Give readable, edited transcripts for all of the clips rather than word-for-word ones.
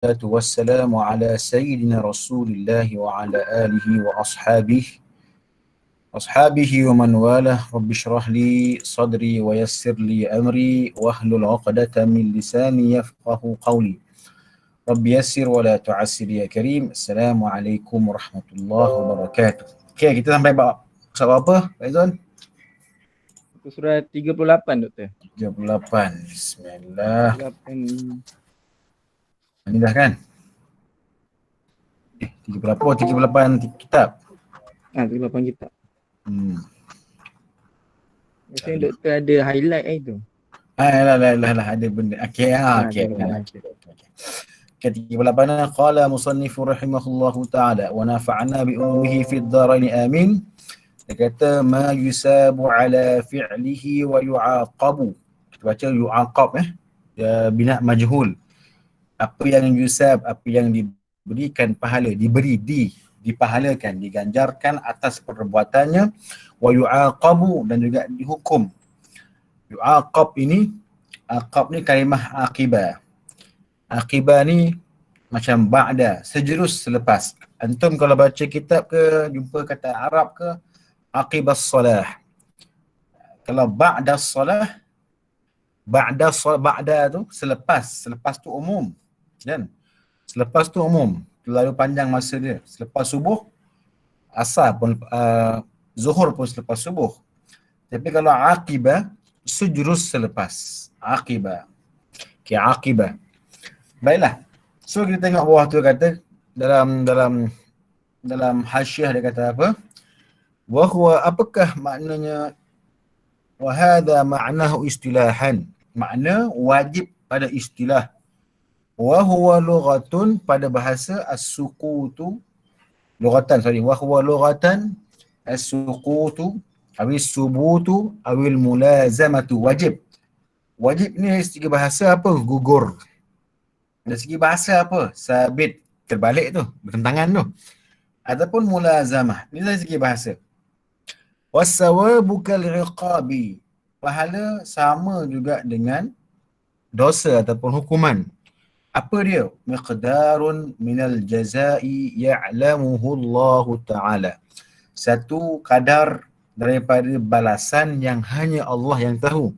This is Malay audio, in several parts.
والسلام على سيدنا رسول الله وعلى آله وأصحابه ومن والاه. رب اشرح لي صدري ويسر لي أمري واحلل عقدة من لساني يفقه قولي. رب يسر ولا تعسر يا كريم. السلام عليكم ورحمة الله وبركاته. Okay, kita sampai pasal apa, Pak Izon? Surah 38, Doktor. 38. Bismillah. 38. Ini dah kan? 38 kitab. 38 kitab. Biasanya Aduh. Doktor ada highlight itu. Lah, ada benda. Okey, okey. Ketika 38 qala musannifu rahimahullahu ta'ala wa nafa'na bi ulumihi fid dharain amin. Dia kata ma yusabu ala fi'lihi wa yu'aqabu. Kita baca yu'aqab bina majhul. Apa yang yusab, apa yang diberikan pahala, dipahalakan, diganjarkan atas perbuatannya, wa yu'aqabu, dan juga dihukum. Yu'aqab ni kalimah aqibah. Aqibah ni macam ba'da, sejurus selepas. Antum kalau baca kitab ke, jumpa kata Arab ke, aqibas salah. Kalau ba'das salah, ba'da tu selepas tu umum. Kan? Selepas tu umum, terlalu panjang masa dia. Selepas subuh, asar pun, zuhur pun selepas subuh. Tapi kalau aqibah, sejurus selepas. Aqibah. Okay, aqibah. Baiklah. So kita tengok bawah tu kata dalam hasyiah dia kata apa? Wa huwa, apakah maknanya wa hadha ma'nahu istilahan. Makna wajib pada istilah. Wa huwa lughatun, pada bahasa as-sukutu. Wa huwa lughatan as-sukutu awil subutu awil mulazamatu. Wajib. Wajib ni dari segi bahasa apa? Gugur. Dari segi bahasa apa? Sabit. Terbalik tu, bertentangan tu. Ataupun mulazamah. Ini dari segi bahasa. Wassawabu kal-iqabi. Pahala sama juga dengan dosa ataupun hukuman. Apa dia? Miqdarun minal jazai ya'lamuhu Allah Ta'ala. Satu kadar daripada balasan yang hanya Allah yang tahu.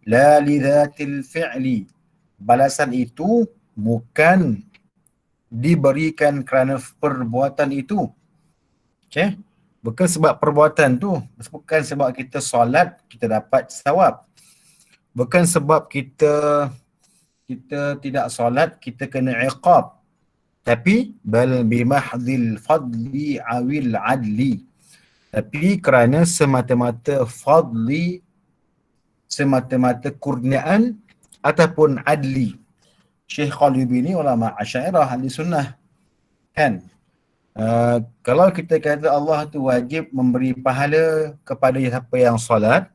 La lidhatil fi'li. Balasan itu bukan diberikan kerana perbuatan itu. Okay? Bukan sebab perbuatan tu. Bukan sebab kita solat, kita dapat sawab. Bukan sebab kita tidak solat, kita kena iqab. Tapi bal bimahdil fadli awil adli. Tapi kerana semata-mata fadli, semata-mata kurniaan ataupun adli. Syekh Qalibi ni ulama Asy'ariyah ahli sunnah. Kan? Kalau kita kata Allah tu wajib memberi pahala kepada siapa yang solat,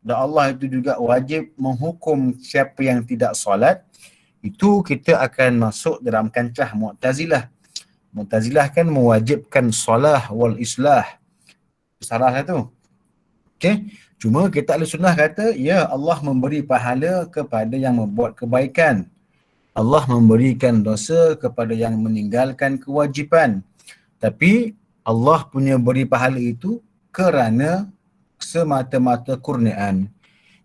dan Allah itu juga wajib menghukum siapa yang tidak solat, itu kita akan masuk dalam kancah Mu'tazilah. Mu'tazilah kan mewajibkan solah wal islah. Salah satu. Okay. Cuma kita ahli sunnah kata, ya, Allah memberi pahala kepada yang membuat kebaikan. Allah memberikan dosa kepada yang meninggalkan kewajipan. Tapi Allah punya beri pahala itu kerana semata-mata kurniaan.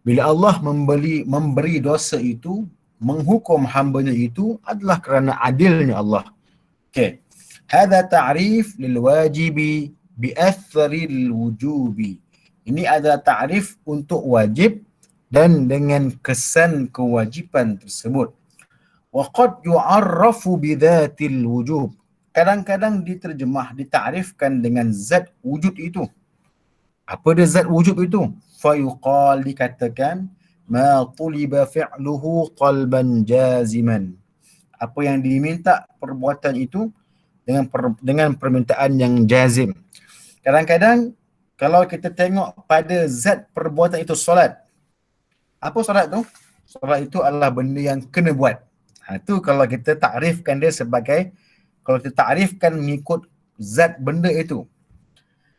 Bila Allah memberi dosa itu, menghukum hambanya itu adalah kerana adilnya Allah. Okay. Hadha ta'rif lil wajibi bi atharil wujubi. Ini adalah ta'rif untuk wajib dan dengan kesan kewajipan tersebut. Wa qad yu'arrafu bi dhatil wujub. Kadang-kadang diterjemah, ditarifkan dengan zat wujud itu. Apa dia zat wujud itu? Fa yuqal, dikatakan, ma tuliba fi'luhu qalban jaziman. Apa yang diminta perbuatan itu dengan permintaan yang jazim. Kadang-kadang kalau kita tengok pada zat perbuatan itu solat. Apa solat tu? Solat itu adalah benda yang kena buat. Itu kalau kita takrifkan dia sebagai, kalau kita takrifkan mengikut zat benda itu.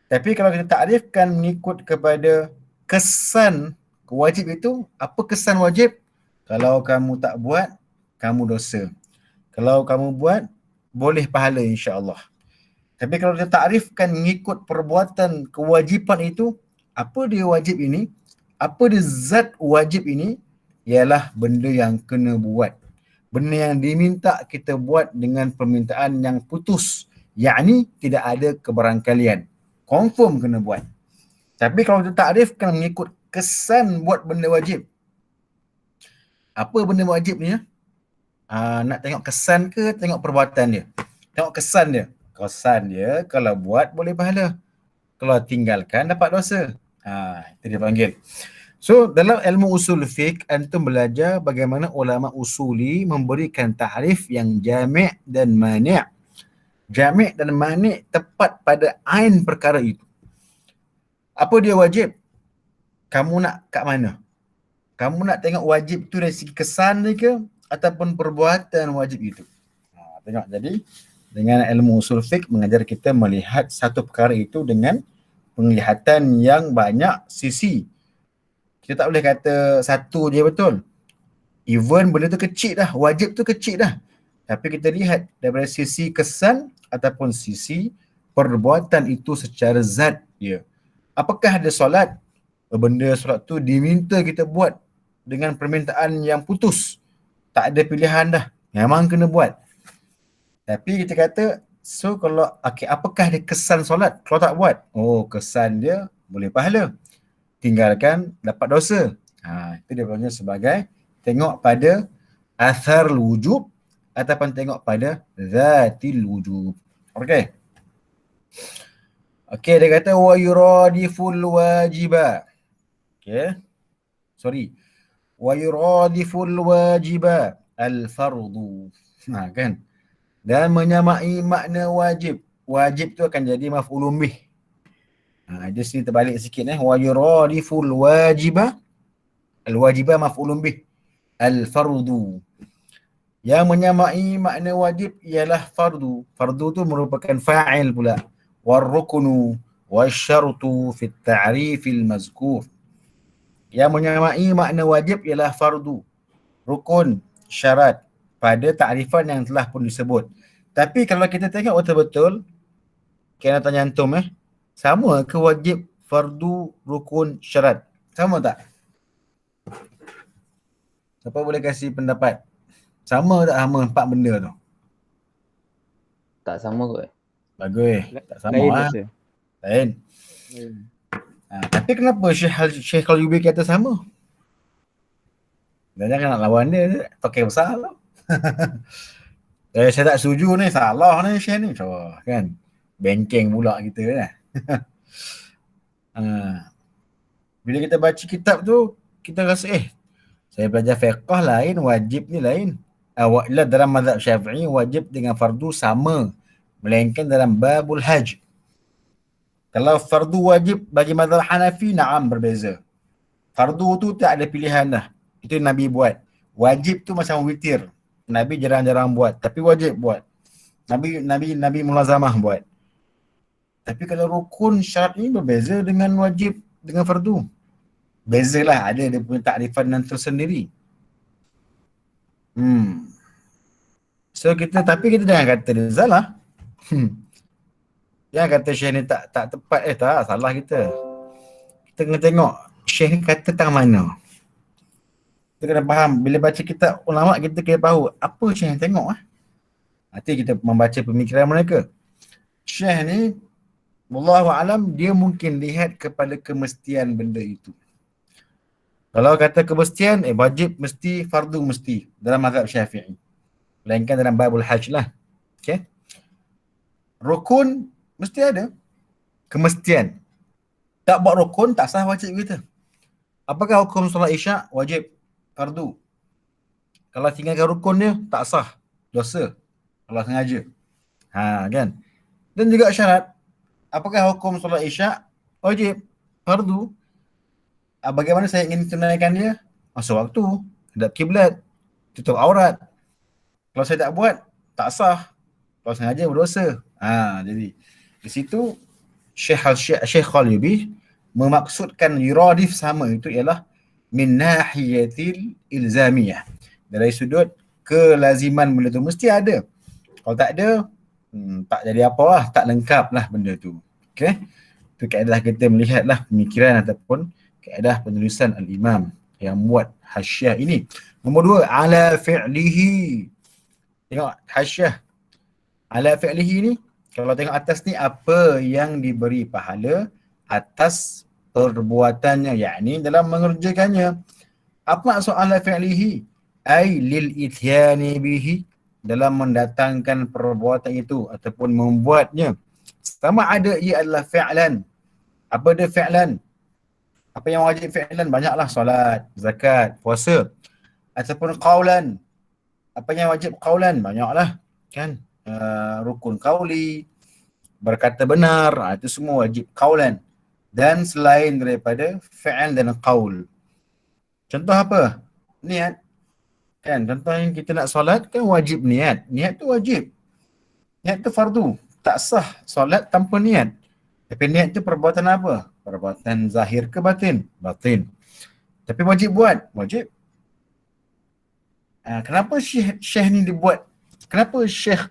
Tapi kalau kita takrifkan mengikut kepada kesan wajib itu, apa kesan wajib? Kalau kamu tak buat, kamu dosa. Kalau kamu buat, boleh pahala insya-Allah. Tapi kalau dia takrifkan mengikut perbuatan kewajipan itu, apa dia wajib ini? Apa dia zat wajib ini? Ialah benda yang kena buat. Benda yang diminta kita buat dengan permintaan yang putus. Yakni tidak ada kebarangkalian. Confirm kena buat. Tapi kalau dia takrifkan mengikut kesan buat benda wajib. Apa benda wajib ni? Nak tengok kesan ke tengok perbuatan dia? Tengok kesan dia. Kesan dia kalau buat boleh pahala. Kalau tinggalkan dapat dosa. Itu dia panggil. So dalam ilmu usul fiqh antum belajar bagaimana ulama usuli memberikan takrif yang jami' dan mani'. Jami' dan mani' tepat pada ain perkara itu. Apa dia wajib? Kamu nak kat mana? Kamu nak tengok wajib tu dari segi kesan dia ke ataupun perbuatan wajib itu? Tengok, jadi dengan ilmu usul fiqh mengajar kita melihat satu perkara itu dengan penglihatan yang banyak sisi. Kita tak boleh kata satu je betul. Even benda tu kecil dah, wajib tu kecil dah. Tapi kita lihat daripada sisi kesan ataupun sisi perbuatan itu secara zat dia. Apakah ada solat? Benda solat tu diminta kita buat dengan permintaan yang putus. Tak ada pilihan dah. Memang kena buat. Tapi kita kata, so kalau apakah dia kesan solat? Kalau tak buat, kesan dia boleh pahala. Tinggalkan dapat dosa. Itu dia panggil sebagai tengok pada athar wujub ataupun tengok pada zatil wujub. Okey. Okey, dia kata wa yuradiful wajiba. Okey. Sorry. Wa yuradiful wajiba al-fardu. Kan? Dan menyamai makna wajib. Wajib tu akan jadi maf'ulun bih. Dia sini terbalik sikit wa yuradiful wajiba. Al-wajibah maf'ulun bih. Al-fardu. Yang menyamai makna wajib ialah fardu. Fardu tu merupakan fa'il pula. War-ruknu wasyartu fi at-ta'rifil mazkur. Yang menyamai makna wajib ialah fardu. Rukun, syarat pada takrifan yang telah pun disebut. Tapi kalau kita tengok betul-betul, kena tanya antum sama ke wajib, fardu, rukun, syarat? Sama tak? Siapa boleh kasih pendapat? Sama tak sama 4 benda tu? Tak sama kot. Bagus. Tak sama Lain lah. rasa. Lain. Tapi kenapa Syekh Al-Yubi kata sama? Dan jangan nak lawan dia, tokai besar lah. Saya tak setuju ni, salah ni Syekh ni. Kan? Bengkeng pula kita lah. Bila kita baca kitab tu, kita rasa saya belajar fiqh lain, wajib ni lain. Dalam mazhab Syafi'i, wajib dengan fardu sama. Melainkan dalam babul hajj. Kalau fardu wajib bagi mazhab Hanafi, na'am berbeza. Fardu tu tak ada pilihan dah. Itu Nabi buat. Wajib tu macam witir. Nabi jarang-jarang buat, tapi wajib buat. Nabi mulazamah buat. Tapi kalau rukun syarat ni berbeza dengan wajib dengan fardu. Bezalah, ada dia punya takrifan yang tersendiri. So tapi kita jangan kata dia salah. Jangan kata Syekh ni tak tepat. Tak, salah kita. Kita kena tengok Syekh ni kata tang mana. Kita kena faham. Bila baca kitab ulama, kita kena tahu apa Syekh yang tengok. Nanti kita membaca pemikiran mereka. Syekh ni, wallahu alam, dia mungkin lihat kepada kemestian benda itu. Kalau kata kemestian, wajib mesti, fardu mesti dalam mazhab Syafi'i. Melainkan dalam babul hajj lah. Okay. Rukun mesti ada kemestian. Tak buat rukun tak sah wajib kita. Apakah hukum solat isyak? Wajib, fardu. Kalau tinggalkan rukun dia tak sah, dosa. Kalau sengaja. Kan? Dan juga syarat. Apakah hukum solat isyak? Wajib, fardu. Bagaimana saya ingin tunaikan dia? Masuk waktu, hadap kiblat, tutup aurat. Kalau saya tak buat, tak sah. Kalau sengaja berdosa. Jadi di situ Syekh Al-Yubi memaksudkan yuradif sama itu ialah min nahiyatil ilzamiyah. Dari sudut kelaziman benda tu mesti ada. Kalau tak ada, tak jadi apa lah, tak lengkap lah benda tu. Okay, itu kaedah kita melihatlah pemikiran ataupun kaedah penulisan al-imam yang buat hasyiah ini. Nombor 2, ala fi'lihi. Tengok hasyiah. Ala fi'lihi ni, kalau tengok atas ni, apa yang diberi pahala atas perbuatannya, yakni dalam mengerjakannya. Apa maksud ala fi'lihi? Ay lil ithyani bihi, dalam mendatangkan perbuatan itu ataupun membuatnya. Sama ada ia adalah fi'lan. Apa dia fi'lan? Apa yang wajib fi'lan? Banyaklah, solat, zakat, puasa. Ataupun qaulan. Apa yang wajib qaulan? Banyaklah, kan? Rukun qauli, berkata benar, itu semua wajib qaulan. Dan selain daripada fi'al dan qaul. Contoh apa? Niat. Kan, contohnya kita nak solat kan wajib niat. Niat tu wajib. Niat tu fardu. Tak sah solat tanpa niat. Tapi niat tu perbuatan apa? Perbuatan zahir ke batin? Batin. Tapi wajib buat? Wajib. Kenapa Syekh ni dibuat? Kenapa Syekh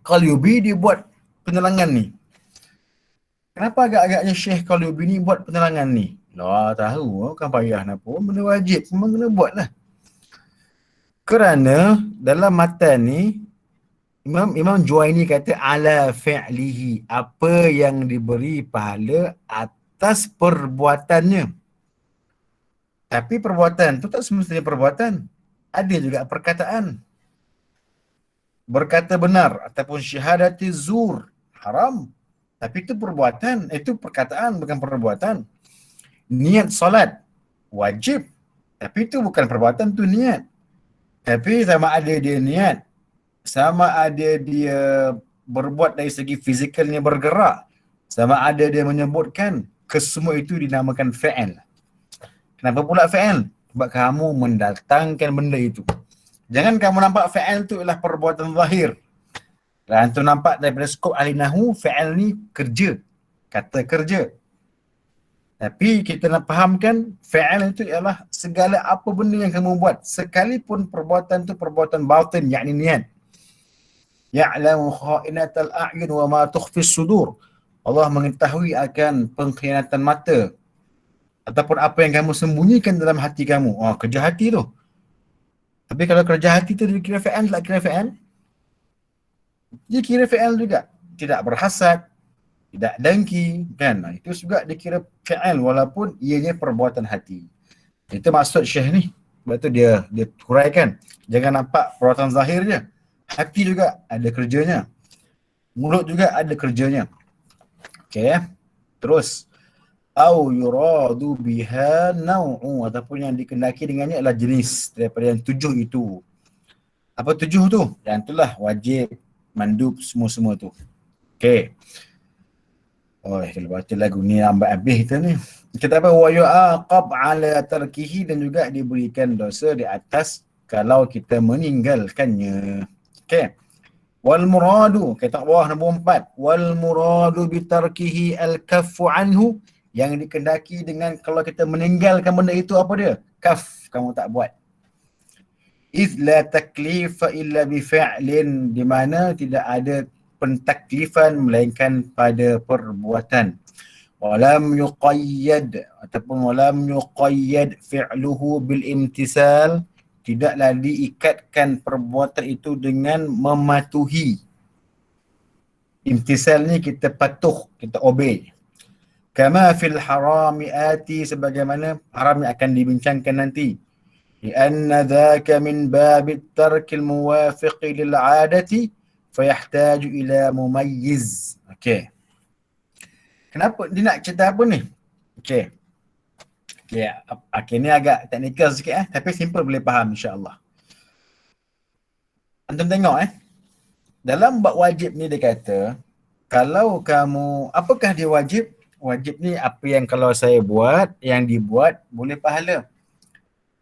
Qalyubi dia buat penerangan ni? Kenapa agak-agaknya Syekh Qalyubi ni buat penerangan ni? Lah tahu, kan payah nak pun, benda wajib memang kena buat lah. Kerana dalam matan ni Imam Juwaini kata ala fi'lihi, apa yang diberi pahala atas perbuatannya. Tapi perbuatan tu tak semestinya perbuatan. Ada juga perkataan. Berkata benar ataupun syahadati zur haram. Tapi itu perbuatan, itu perkataan bukan perbuatan. Niat solat wajib. Tapi itu bukan perbuatan, tu niat. Tapi sama ada dia niat, sama ada dia berbuat dari segi fizikalnya bergerak, sama ada dia menyebutkan, kesemua itu dinamakan fi'al. Kenapa pula fi'al? Sebab kamu mendatangkan benda itu. Jangan kamu nampak fi'al itu ialah perbuatan zahir. Dan tu nampak daripada skop ahli nahwu, fi'al ni kerja, kata kerja. Tapi kita nak fahamkan fi'al itu ialah segala apa benda yang kamu buat, sekalipun perbuatan itu perbuatan batin, yakni niat. Ya'lamu kha'inatal a'yun wa ma tukhfis sudur. Allah mengetahui akan pengkhianatan mata ataupun apa yang kamu sembunyikan dalam hati kamu. Kerja hati tu. Tapi kalau kerja hati tu dikira fi'al, tak kira fi'al? Dia kira fi'al juga. Tidak berhasad, tidak dengki, kan? Itu juga dikira fi'al walaupun ianya perbuatan hati. Itu maksud Syekh ni. Sebab tu dia huraikan. Jangan nampak perbuatan zahir je. Hati juga ada kerjanya. Mulut juga ada kerjanya. Okey. Terus. Au yuradu biha naw'u, ataupun yang dikendaki dengannya adalah jenis daripada yang 7 itu. Apa 7 tu? Yang itulah wajib, mandub, semua-semua tu. Okey. Kalau baca lagu ni lambat habis kita ni. Kita apa? Wa yu'aqab ala tarkihi, dan juga diberikan dosa di atas kalau kita meninggalkannya. Okey. Wal muradu, kita bawah nombor 4. Wal muradu bi tarkihi al kaffu anhu, yang dikendaki dengan kalau kita meninggalkan benda itu apa dia? Kaf, kamu tak buat. Iz la taklifa illa bi fi'lin, di mana tidak ada pentaklifan melainkan pada perbuatan. Walam yuqayyad, ataupun walam yuqayyad fi'luhu bil imtisal, tidaklah diikatkan perbuatan itu dengan mematuhi. Imtisal ni kita patuh, kita obey. Kama fil harami ati, sebagaimana haram yang akan dibincangkan nanti. Lianna dhaka min babit tarkil muwafiqi lil adati fayahtaju ila mumayyiz. Okey. Kenapa dia nak cerita apa ni? Okey. Okey, ni agak teknikal sikit tapi simple, boleh faham insya-Allah. Antum tengok dalam bab wajib ni dia kata, kalau kamu, apakah dia wajib? Wajib ni apa yang kalau saya buat, yang dibuat boleh pahala.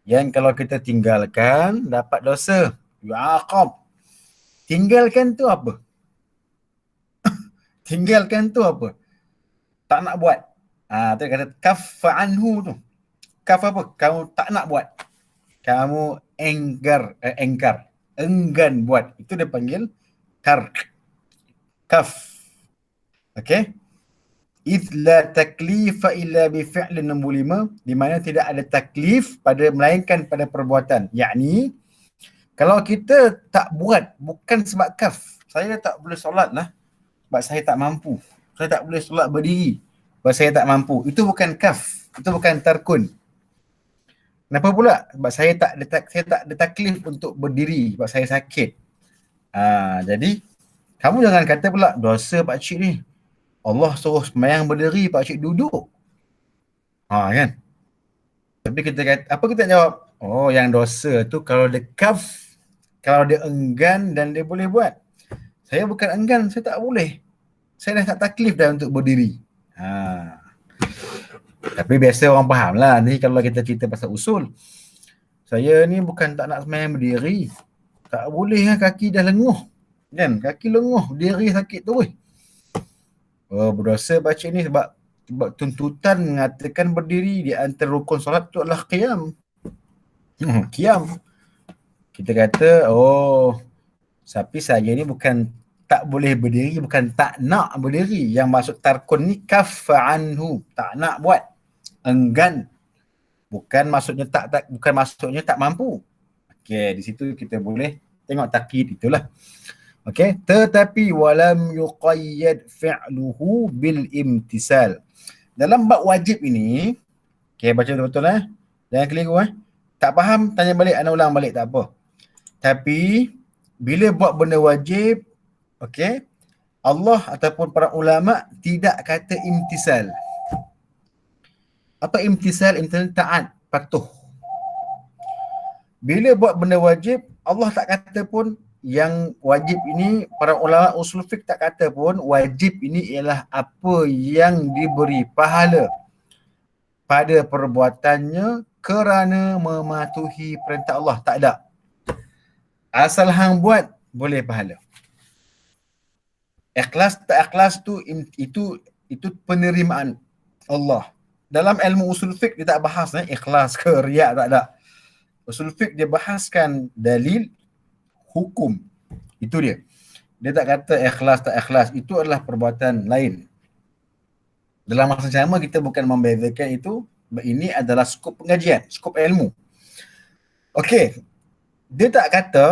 Yang kalau kita tinggalkan dapat dosa. Yu'aqab. Tinggalkan tu apa? Tinggalkan tu apa? Tak nak buat. Tu kata kaffa anhu tu. Kaf apa? Kamu tak nak buat. kamu enggan buat, itu dia panggil tark, kaf. Okey, idh la taklifa illa bi fi'lin, nombor 5, di mana tidak ada taklif pada melainkan pada perbuatan. Yakni kalau kita tak buat bukan sebab kaf, saya tak boleh solat lah sebab saya tak mampu. Saya tak boleh solat berdiri sebab saya tak mampu. Itu bukan kaf, itu bukan tarkun. Kenapa pula? Sebab saya tak ada taklif untuk berdiri sebab saya sakit. Jadi kamu jangan kata pula dosa pak cik ni, Allah suruh sembahyang berdiri, pak cik duduk. Kan? Tapi kita kata, apa kita jawab? Oh, yang dosa tu kalau dia kaf, kalau dia enggan dan dia boleh buat. Saya bukan enggan, saya tak boleh. Saya dah tak taklif dah untuk berdiri. Tapi biasa orang faham lah. Ni kalau kita cerita pasal usul. Saya ni bukan tak nak sembahyang berdiri. Tak boleh lah, kaki dah lenguh. Kan? Kaki lenguh, diri sakit tu. Oh, berdosa baca ni sebab tuntutan mengatakan berdiri di antara rukun solat tu adalah qiyam. Qiyam. Kita kata, tapi saya ni bukan tak boleh berdiri, bukan tak nak berdiri. Yang maksud tarkun ni kaffa anhu, tak nak buat. Enggan. Bukan maksudnya bukan maksudnya tak mampu. Okey, di situ kita boleh tengok takyid itulah. Okey, tetapi walam yuqayyad fi'luhu bil imtisal. Dalam bab wajib ini, okey, baca betul-betul jangan keliru Tak faham, tanya balik, ana ulang balik, tak apa. Tapi bila buat benda wajib, okey, Allah ataupun para ulama tidak kata imtisal. Apa imtisal? Imtisal taat, patuh. Bila buat benda wajib, Allah tak kata pun yang wajib ini, para ulama usul fiqh tak kata pun wajib ini ialah apa yang diberi pahala pada perbuatannya kerana mematuhi perintah Allah. Tak ada. Asal hang buat, boleh pahala. Ikhlas tak ikhlas tu, itu penerimaan Allah. Dalam ilmu usul fiqh dia tak bahas ikhlas ke riak, tak ada. Usul fiqh dia bahaskan dalil, hukum. Itu dia. Dia tak kata ikhlas tak ikhlas. Itu adalah perbuatan lain. Dalam masa sama kita bukan membezakan itu. Ini adalah skop pengajian, skop ilmu. Okey. Dia tak kata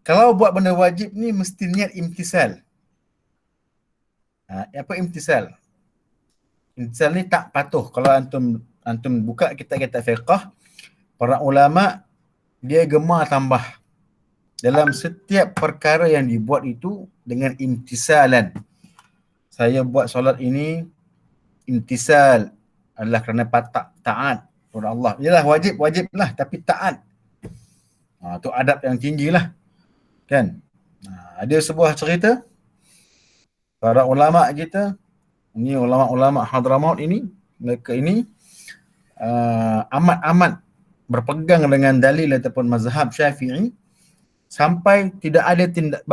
kalau buat benda wajib ni mesti niat imtisal. Apa imtisal? Imtisal ni tak patuh. Kalau antum buka kitab-kitab fiqh, para ulama dia gemar tambah dalam setiap perkara yang dibuat itu dengan imtisalan. Saya buat solat ini imtisal adalah kerana taat kepada Allah. Yalah wajib lah, tapi taat. Tu adab yang tinggilah. Kan? Ada sebuah cerita para ulama kita, ini ulama-ulama Hadramaut ini, mereka ini amat-amat berpegang dengan dalil ataupun mazhab Syafi'i sampai tidak ada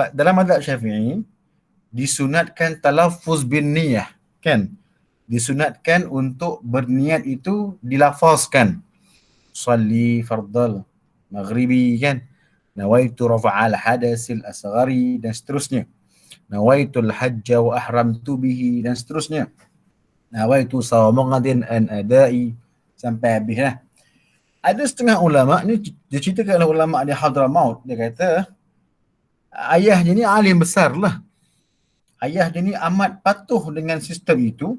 dalam mazhab Syafi'i disunatkan talaffuz bin niyah, kan? Disunatkan untuk berniat itu dilafazkan. Salli fardal maghribi, kan? Nawaitu rafa'al hadasil asghari dan seterusnya. Nawaitul hajja wa ahramtu bihi dan seterusnya. Nawaitu sawmaghadin an adai sampai habislah. Ada setengah ulama ni diceritakan oleh ulama di Hadramaut, dia kata ayah dia ni alim besar lah. Ayah dia ni amat patuh dengan sistem itu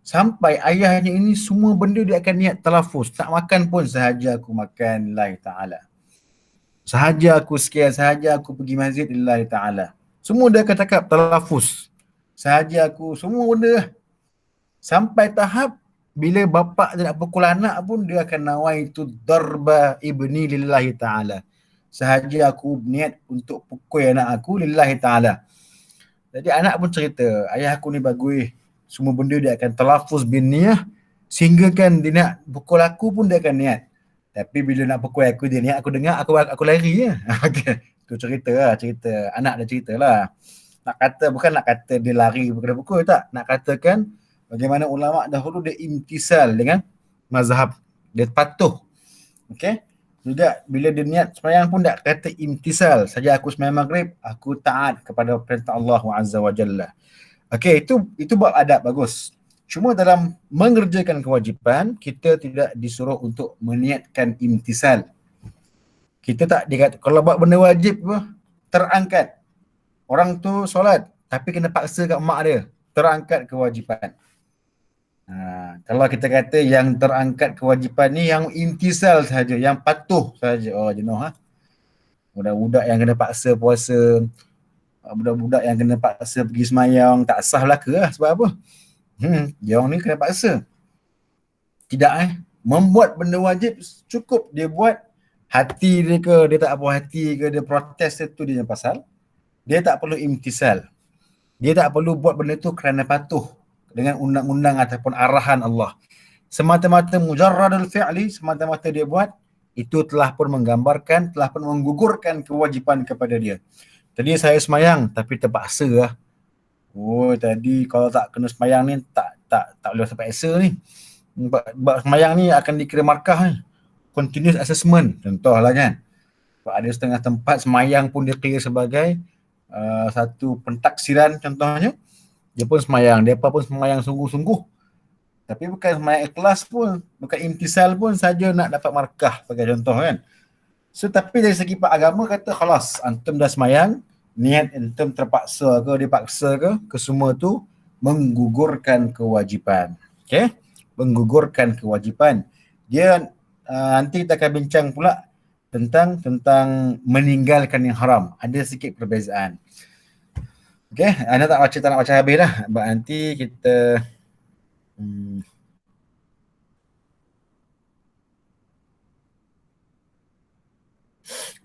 sampai ayahnya ini semua benda dia akan niat talafuz. Tak makan pun sahaja aku makan lillahi ta'ala. Sahaja aku sekian, sahaja aku pergi masjid lillahi ta'ala. Semua dia akan cakap talafuz. Sahaja aku, semua benda. Sampai tahap bila bapa dia nak pukul anak pun dia akan nawaitu darba ibni lillahi ta'ala. Sahaja aku niat untuk pukul anak aku lillahi ta'ala. Jadi anak pun cerita, ayah aku ni bagus. Semua benda dia akan talafuz bin niyah sehingga kan dia nak pukul aku pun dia akan niat. Tapi bila nak pukul aku dia niat, aku dengar aku lari je. Tu cerita anak dia cerita lah. Bukan nak kata dia lari bukan pukul, tak. Nak katakan bagaimana ulama dahulu dia imtisal dengan mazhab. Dia patuh. Okey. juga bila dia niat sembahyang pun tak kata imtisal. Saja aku sembahyang maghrib, aku taat kepada perintah Allah Azza wa Jalla. Okey, itu bab adab bagus. Cuma dalam mengerjakan kewajipan, kita tidak disuruh untuk meniatkan imtisal. Kita tak dikata, kalau buat benda wajib apa, terangkat. Orang tu solat, tapi kena paksa kat mak dia, terangkat kewajipan. Kalau kita kata yang terangkat kewajipan ni yang imtisal saja, yang patuh saja. Oh jenuh budak-budak yang kena paksa puasa, budak-budak yang kena paksa pergi semayang, tak sah belaka lah. Sebab apa? Dia orang ni kena paksa. Tidak membuat benda wajib cukup dia buat, hati dia ke, dia tak puas hati ke, dia protes, itu dia yang pasal. Dia tak perlu imtisal. Dia tak perlu buat benda tu kerana patuh dengan undang-undang ataupun arahan Allah. Semata-mata mujarradul fi'li, semata-mata dia buat, itu telah pun menggambarkan, telah pun menggugurkan kewajipan kepada dia. Tadi saya semayang tapi terpaksa lah. Oh tadi kalau tak kena semayang ni tak boleh terpaksa ni. Sebab semayang ni akan dikira markah ni. Continuous assessment contohlah kan. Sebab ada setengah tempat semayang pun dikira sebagai satu pentaksiran contohnya. Dia pun semayang, dia pun semayang sungguh-sungguh. Tapi bukan semayang ikhlas pun, bukan imtisal pun saja nak dapat markah sebagai contoh kan. So tapi dari segi pak agama kata khalas, antum dah semayang, niat antum terpaksa ke dipaksa ke, kesemua tu menggugurkan kewajipan. Okay? Menggugurkan kewajipan. Dia nanti kita akan bincang pula tentang meninggalkan yang haram. Ada sikit perbezaan. Okay, anda tak nak baca habis lah. Sebab nanti kita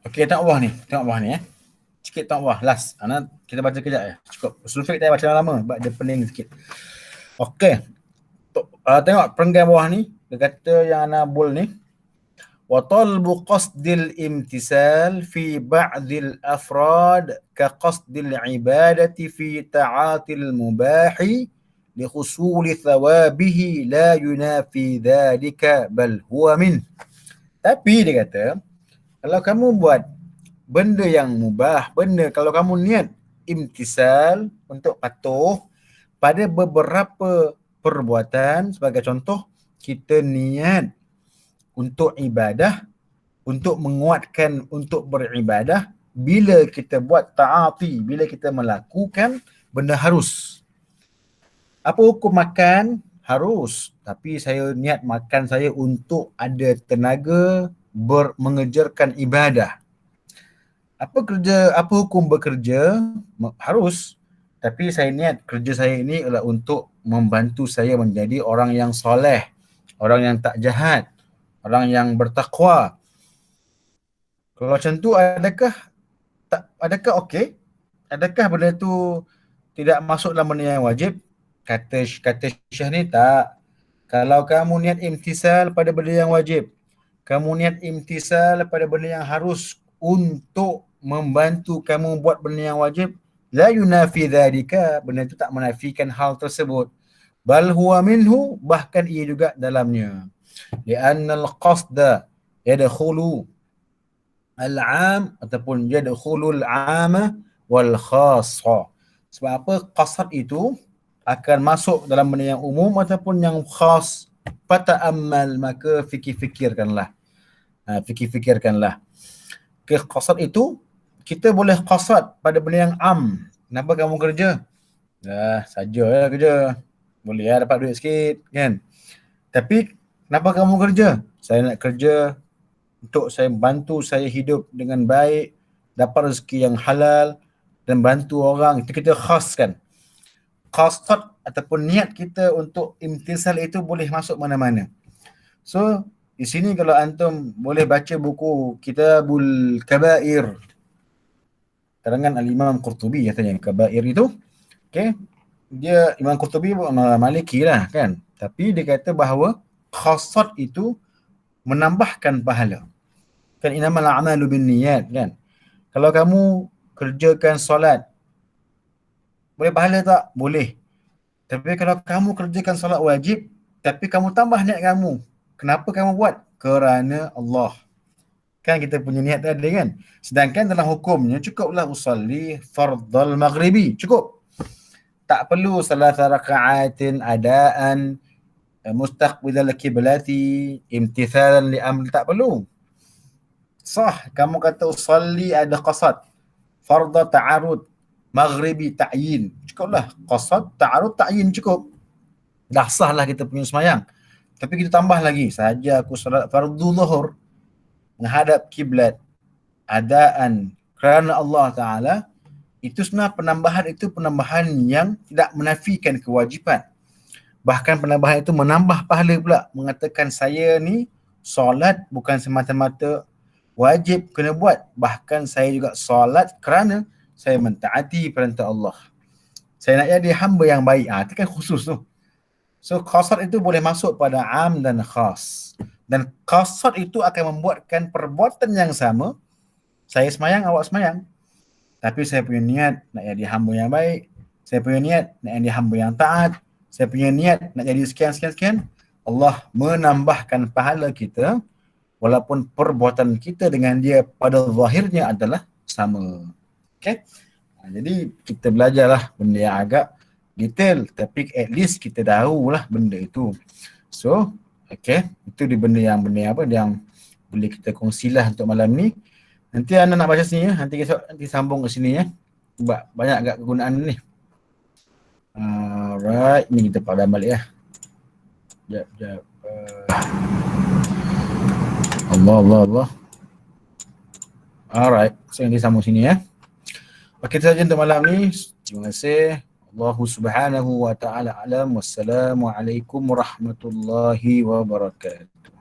okay, tengok bawah ni sikit tengok bawah, last. Kita baca kejap je, cukup. Usul fiqh tak baca lama sebab dia pening sikit. Okay, tengok perenggan bawah ni, dia kata yang ana bol ni, wa talbu qasdil imtisal fi ba'dil afrad ka qasdil ibadati fi ta'atil mubahi li husuli thawabihi la yunafi dhalika bal huwa min. Tapi dia kata, kalau kamu buat benda yang mubah, kalau kamu niat imtisal untuk patuh pada beberapa perbuatan, sebagai contoh kita niat untuk ibadah, untuk menguatkan untuk beribadah, bila kita buat ta'ati, bila kita melakukan benda harus. Apa hukum makan? Harus. Tapi saya niat makan saya untuk ada tenaga mengejarkan ibadah. Apa hukum bekerja? Harus. Tapi saya niat kerja saya ini adalah untuk membantu saya menjadi orang yang soleh, orang yang tak jahat, orang yang bertakwa. Kalau macam tu adakah okey? Adakah benda tu tidak masuk dalam benda yang wajib? Kata Syekh ni tak. Kalau kamu niat imtisal pada benda yang wajib, kamu niat imtisal pada benda yang harus untuk membantu kamu buat benda yang wajib, la yunafi dhalika, benda itu tak menafikan hal tersebut. Bal huwa minhu, bahkan ia juga dalamnya. Lianna al-qasda yadkhulu al-'am ataupun yadkhulu al-'ama wal khassa. Sebab apa? Qasad itu akan masuk dalam benda yang umum ataupun yang khas. Fata'ammal, maka fikir-fikirkanlah. Fikir-fikirkanlah. Qasad itu kita boleh qasad pada benda yang am. Kenapa kamu kerja? Sajalah kerja. Boleh dapat duit sikit kan. Tapi kenapa kamu kerja? Saya nak kerja untuk saya bantu saya hidup dengan baik, dapat rezeki yang halal dan bantu orang. Itu kita khaskan. Qasad ataupun niat kita untuk imtisal itu boleh masuk mana-mana. So di sini kalau antum boleh baca buku Kitabul Kabair, karangan Al-Imam Qurtubi katanya Kabair itu. Okay. Dia Imam Qurtubi Maliki lah kan. Tapi dia kata bahawa qasad itu menambahkan pahala. Kan innamal a'malu binniyat kan. Kalau kamu kerjakan solat, boleh pahala tak? Boleh. Tapi kalau kamu kerjakan solat wajib, tapi kamu tambah niat kamu. Kenapa kamu buat? Kerana Allah. Kan kita punya niat tadi kan. Sedangkan dalam hukumnya cukuplah usalli fardal maghribi. Cukup. Tak perlu salat raka'atin adaan mustaqbilal kiblati imtithalan li amr, tak perlu. Sah kamu kata usalli ada qasad. Fardha ta'arud, maghribi ta'yin. Cukuplah. Qasad, ta'arud, ta'yin cukup. Dah sah lah kita punya semayang. Tapi kita tambah lagi. Sahaja aku salat fardu zuhur, menghadap kiblat, adaan kerana Allah Ta'ala, itu sebenarnya penambahan itu penambahan yang tidak menafikan kewajipan. Bahkan penambahan itu menambah pahala pula. Mengatakan saya ni solat bukan semata-mata wajib kena buat. Bahkan saya juga solat kerana saya mentaati perintah Allah. Saya nak jadi hamba yang baik. Itu kan khusus tu. So qasad itu boleh masuk pada am dan khas. Dan qasad itu akan membuatkan perbuatan yang sama. Saya semayang, awak semayang. Tapi saya punya niat nak jadi hamba yang baik. Saya punya niat nak jadi hamba yang taat. Saya punya niat nak jadi sekian. Allah menambahkan pahala kita walaupun perbuatan kita dengan dia pada zahirnya adalah sama. Okay? Jadi kita belajarlah benda yang agak detail, tapi at least kita tahulah benda itu. So, okay, itu di benda yang apa yang boleh kita kongsilah untuk malam ni. Nanti anda nak baca sini ya, nanti sambung ke sini ya. Sebab banyak agak kegunaan ni. Alright, ni kita padam balik ya. Jap. Allah. Alright, so nanti sambung sini ya. Okey, itu saja untuk malam ni. Terima kasih. Allah subhanahu wa ta'ala alam. Wassalamualaikum warahmatullahi wabarakatuh.